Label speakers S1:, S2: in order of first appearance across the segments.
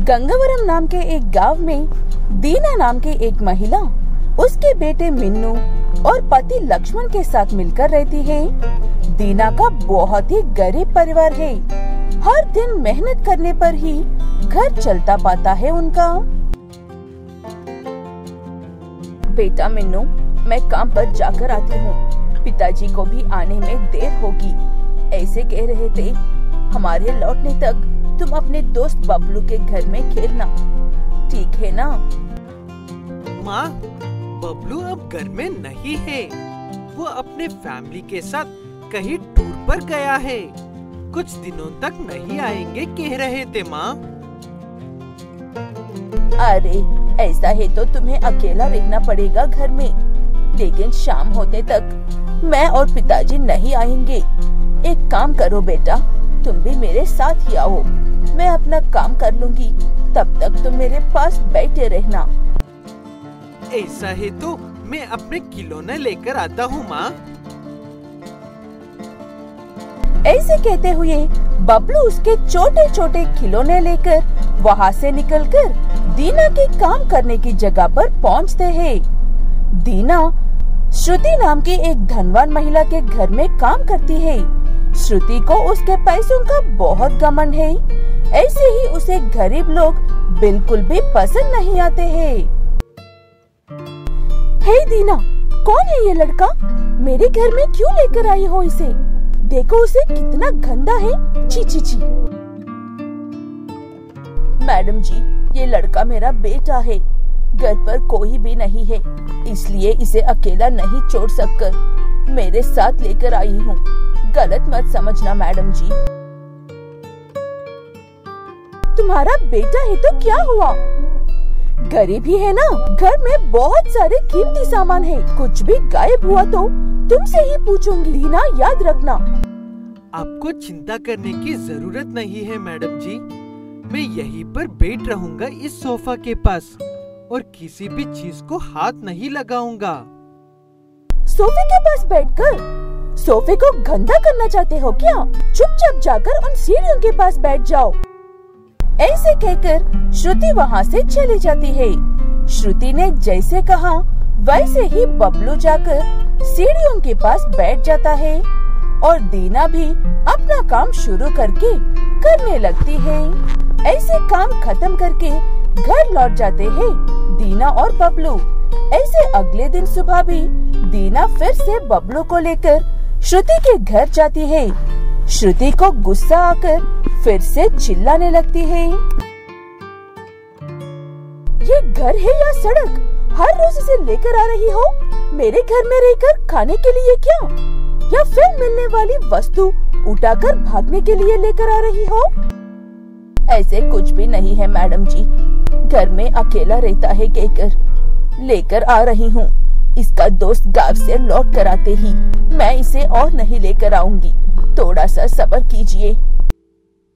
S1: गंगावरम नाम के एक गांव में दीना नाम की एक महिला उसके बेटे मिन्नू और पति लक्ष्मण के साथ मिलकर रहती है। दीना का बहुत ही गरीब परिवार है। हर दिन मेहनत करने पर ही घर चलता पाता है उनका। बेटा मिन्नू, मैं काम पर जाकर आती हूँ। पिताजी को भी आने में देर होगी। ऐसे कह रहे थे, हमारे लौटने तक तुम अपने दोस्त बबलू के घर में खेलना, ठीक है ना?
S2: माँ, बबलू अब घर में नहीं है। वो अपने फैमिली के साथ कहीं टूर पर गया है। कुछ दिनों तक नहीं आएंगे कह रहे थे माँ।
S1: अरे ऐसा है तो तुम्हें अकेला रहना पड़ेगा घर में। लेकिन शाम होते तक मैं और पिताजी नहीं आएंगे। एक काम करो बेटा, तुम भी मेरे साथ ही आओ। मैं अपना काम कर लूंगी, तब तक तुम मेरे पास बैठे रहना।
S2: ऐसा है तो मैं अपने खिलौने लेकर आता हूँ माँ।
S1: ऐसे कहते हुए बबलू उसके छोटे छोटे खिलौने लेकर वहाँ से निकलकर दीना के काम करने की जगह पर पहुँचते हैं। दीना श्रुति नाम की एक धनवान महिला के घर में काम करती है। श्रुति को उसके पैसों का बहुत घमंड है। ऐसे ही उसे गरीब लोग बिल्कुल भी पसंद नहीं आते हैं। हे दीना, कौन है ये लड़का? मेरे घर में क्यों लेकर आई हो इसे? देखो उसे कितना गंदा है। छी छी छी। मैडम जी, ये लड़का मेरा बेटा है। घर पर कोई भी नहीं है, इसलिए इसे अकेला नहीं छोड़ सककर मेरे साथ लेकर आई हूँ। गलत मत समझना मैडम जी। तुम्हारा बेटा है तो क्या हुआ? गरीब ही है ना। घर में बहुत सारे कीमती सामान है। कुछ भी गायब हुआ तो तुमसे ही पूछूंगी। दीना, याद रखना।
S2: आपको चिंता करने की जरूरत नहीं है मैडम जी। मैं यहीं पर बैठ रहूंगा इस सोफा के पास और किसी भी चीज को हाथ नहीं लगाऊंगा।
S1: सोफे के पास बैठकर सोफे को गंदा करना चाहते हो क्या? चुपचाप जाकर उन सीढ़ियों के पास बैठ जाओ। ऐसे कहकर श्रुति वहाँ से चली जाती है। श्रुति ने जैसे कहा वैसे ही बबलू जाकर सीढ़ियों के पास बैठ जाता है और दीना भी अपना काम शुरू करने लगती है। ऐसे काम खत्म करके घर लौट जाते हैं दीना और बबलू। ऐसे अगले दिन सुबह भी दीना फिर से बबलू को लेकर श्रुति के घर जाती है। श्रुति को गुस्सा आकर फिर से चिल्लाने लगती है। ये घर है या सड़क? हर रोज इसे लेकर आ रही हो। मेरे घर में रहकर खाने के लिए क्या, या फिर मिलने वाली वस्तु उठाकर भागने के लिए लेकर आ रही हो? ऐसे कुछ भी नहीं है मैडम जी। घर में अकेला रहता है कहकर लेकर आ रही हूँ। इसका दोस्त गांव से लौट कर आते ही मैं इसे और नहीं लेकर आऊंगी। थोड़ा सा सब्र कीजिए।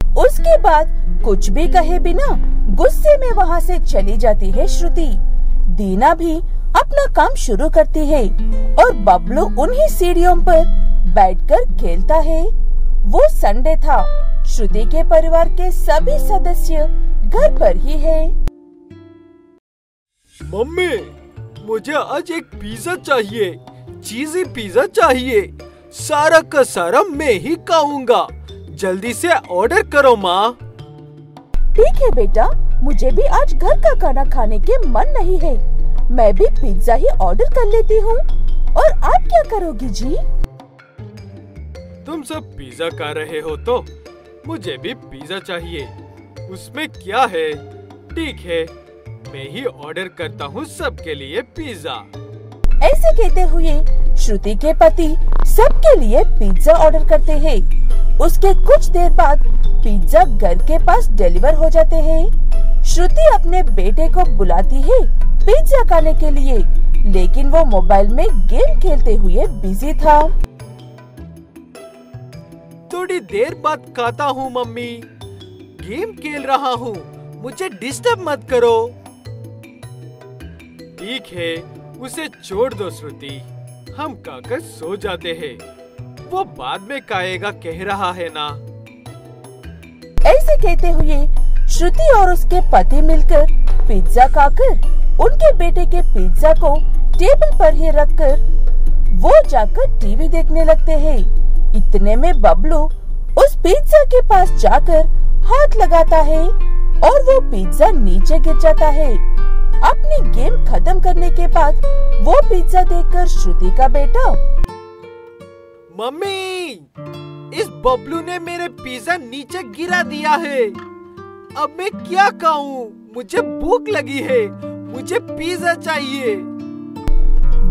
S1: उसके बाद कुछ भी कहे बिना गुस्से में वहाँ से चली जाती है श्रुति। दीना भी अपना काम शुरू करती है और बबलू उन्हीं सीढ़ियों पर बैठकर खेलता है। वो संडे था। श्रुति के परिवार के सभी सदस्य घर पर ही है।
S2: मम्मी, मुझे आज एक पिज्जा चाहिए। चीज़ी पिज्जा चाहिए। सारा का सारा मैं ही खाऊंगा। जल्दी से ऑर्डर करो माँ।
S1: ठीक है बेटा, मुझे भी आज घर का खाना खाने के मन नहीं है। मैं भी पिज्जा ही ऑर्डर कर लेती हूँ। और आप क्या करोगी जी?
S2: तुम सब पिज्जा खा रहे हो तो मुझे भी पिज्जा चाहिए। उसमें क्या है? ठीक है, मैं ही ऑर्डर करता हूँ सबके लिए पिज्जा।
S1: ऐसे कहते हुए श्रुति के पति सबके लिए पिज्जा ऑर्डर करते हैं। उसके कुछ देर बाद पिज्जा घर के पास डिलीवर हो जाते हैं। श्रुति अपने बेटे को बुलाती है पिज्जा खाने के लिए, लेकिन वो मोबाइल में गेम खेलते हुए बिजी था।
S2: थोड़ी देर बाद खाता हूँ मम्मी। गेम खेल रहा हूँ, मुझे डिस्टर्ब मत करो। ठीक है, उसे छोड़ दो श्रुति। हम खाकर सो जाते हैं। वो बाद में खाएगा कह रहा है ना।
S1: ऐसे कहते हुए श्रुति और उसके पति मिलकर पिज्जा खाकर उनके बेटे के पिज्जा को टेबल पर ही रखकर वो जाकर टीवी देखने लगते हैं। इतने में बबलू उस पिज्जा के पास जाकर हाथ लगाता है और वो पिज्जा नीचे गिर जाता है। अपनी गेम खत्म करने के बाद वो पिज्जा देखकर श्रुति का बेटा,
S2: मम्मी, इस बबलू ने मेरे पिज्जा नीचे गिरा दिया है। अब मैं क्या खाऊं? मुझे भूख लगी है, मुझे पिज्जा चाहिए।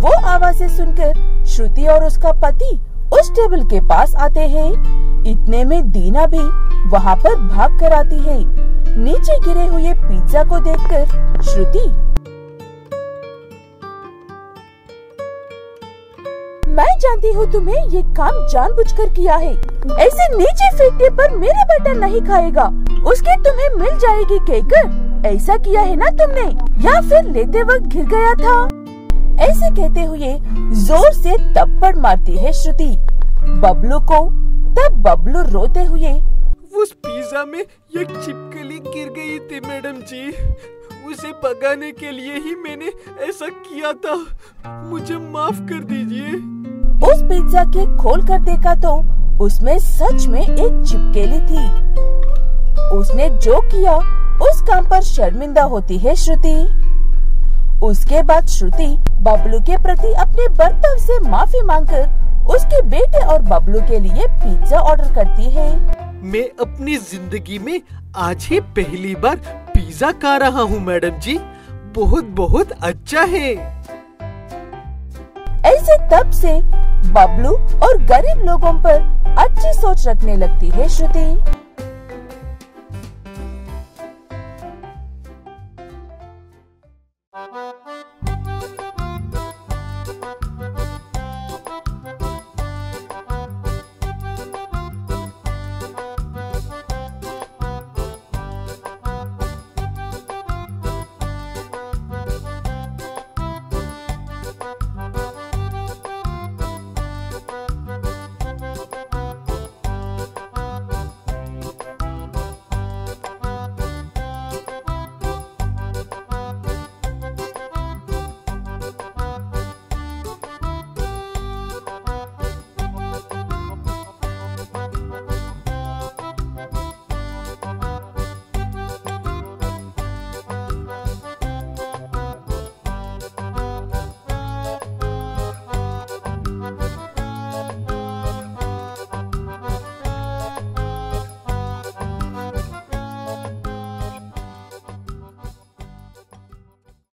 S1: वो आवाज़ें सुनकर श्रुति और उसका पति उस टेबल के पास आते हैं। इतने में दीना भी वहाँ पर भाग कर आती है। नीचे गिरे हुए पिज्जा को देखकर श्रुति, मैं जानती हूँ तुम्हें ये काम जानबूझकर किया है। ऐसे नीचे फेंकने पर मेरा बेटा नहीं खाएगा, उसकी तुम्हें मिल जाएगी कहकर ऐसा किया है ना तुमने, या फिर लेते वक्त गिर गया था? ऐसे कहते हुए जोर से थप्पड़ मारती है श्रुति बबलू को। तब बबलू रोते हुए,
S2: उस पिज्जा में एक छिपकली गिर गई थी मैडम जी, उसे भगाने के लिए ही मैंने ऐसा किया था, मुझे माफ कर दीजिए।
S1: उस पिज्जा के खोल कर देखा तो उसमें सच में एक छिपकली थी। उसने जो किया उस काम पर शर्मिंदा होती है श्रुति। उसके बाद श्रुति बबलू के प्रति अपने बर्ताव से माफी मांगकर उसके बेटे और बबलू के लिए पिज्जा ऑर्डर करती है।
S2: मैं अपनी जिंदगी में आज ही पहली बार पिज्जा खा रहा हूँ मैडम जी, बहुत बहुत अच्छा है।
S1: ऐसे तब से बबलू और गरीब लोगों पर अच्छी सोच रखने लगती है श्रुति।